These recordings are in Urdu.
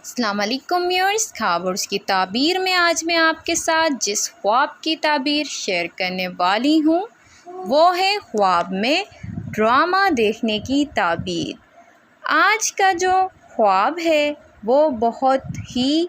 السلام علیکم ویورز، خواب اور اس کی تعبیر میں آج میں آپ کے ساتھ جس خواب کی تعبیر شیئر کرنے والی ہوں وہ ہے خواب میں ڈرامہ دیکھنے کی تعبیر۔ آج کا جو خواب ہے وہ بہت ہی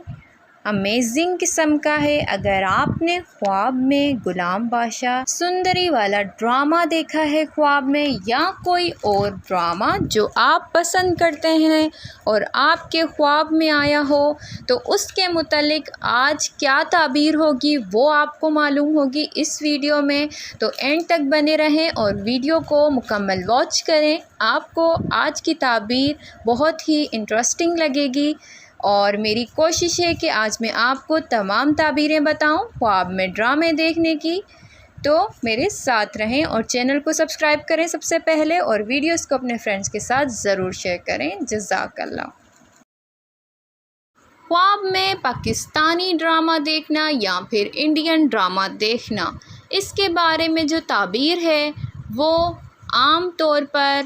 امیزنگ قسم کا ہے۔ اگر آپ نے خواب میں غلام بادشاہ سندری والا ڈرامہ دیکھا ہے خواب میں، یا کوئی اور ڈرامہ جو آپ پسند کرتے ہیں اور آپ کے خواب میں آیا ہو، تو اس کے متعلق آج کیا تعبیر ہوگی وہ آپ کو معلوم ہوگی اس ویڈیو میں۔ تو اینڈ تک بنے رہیں اور ویڈیو کو مکمل واچ کریں، آپ کو آج کی تعبیر بہت ہی انٹرسٹنگ لگے گی۔ اور میری کوشش ہے کہ آج میں آپ کو تمام تعبیریں بتاؤں خواب میں ڈرامے دیکھنے کی، تو میرے ساتھ رہیں اور چینل کو سبسکرائب کریں سب سے پہلے، اور ویڈیوز کو اپنے فرینڈز کے ساتھ ضرور شیئر کریں۔ جزاک اللہ۔ خواب میں پاکستانی ڈرامہ دیکھنا یا پھر انڈین ڈرامہ دیکھنا، اس کے بارے میں جو تعبیر ہے وہ عام طور پر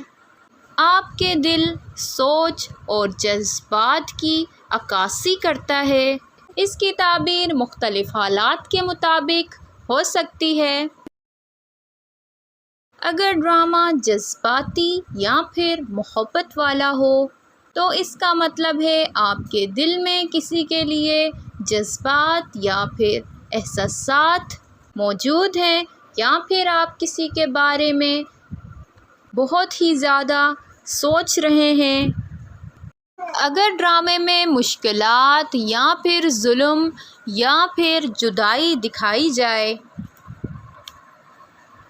آپ کے دل، سوچ اور جذبات کی عکاسی کرتا ہے۔ اس کی تعبیر مختلف حالات کے مطابق ہو سکتی ہے۔ اگر ڈرامہ جذباتی یا پھر محبت والا ہو تو اس کا مطلب ہے آپ کے دل میں کسی کے لیے جذبات یا پھر احساسات موجود ہیں، یا پھر آپ کسی کے بارے میں بہت ہی زیادہ سوچ رہے ہیں۔ اگر ڈرامے میں مشکلات یا پھر ظلم یا پھر جدائی دکھائی جائے،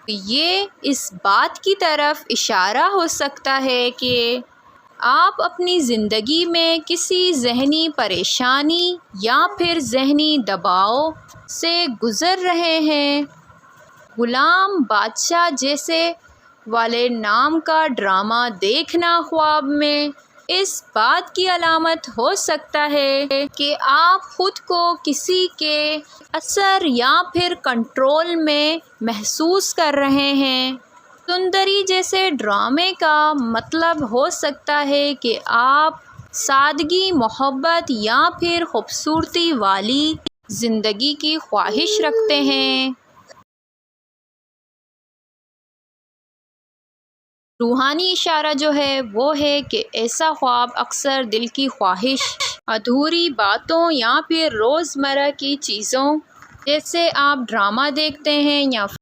یہ اس بات کی طرف اشارہ ہو سکتا ہے کہ آپ اپنی زندگی میں کسی ذہنی پریشانی یا پھر ذہنی دباؤ سے گزر رہے ہیں۔ غلام بادشاہ جیسے والے نام کا ڈرامہ دیکھنا خواب میں اس بات کی علامت ہو سکتا ہے کہ آپ خود کو کسی کے اثر یا پھر کنٹرول میں محسوس کر رہے ہیں۔ سندری جیسے ڈرامے کا مطلب ہو سکتا ہے کہ آپ سادگی، محبت یا پھر خوبصورتی والی زندگی کی خواہش رکھتے ہیں۔ روحانی اشارہ جو ہے وہ ہے کہ ایسا خواب اکثر دل کی خواہش، ادھوری باتوں یا پھر روزمرہ کی چیزوں جیسے آپ ڈرامہ دیکھتے ہیں یا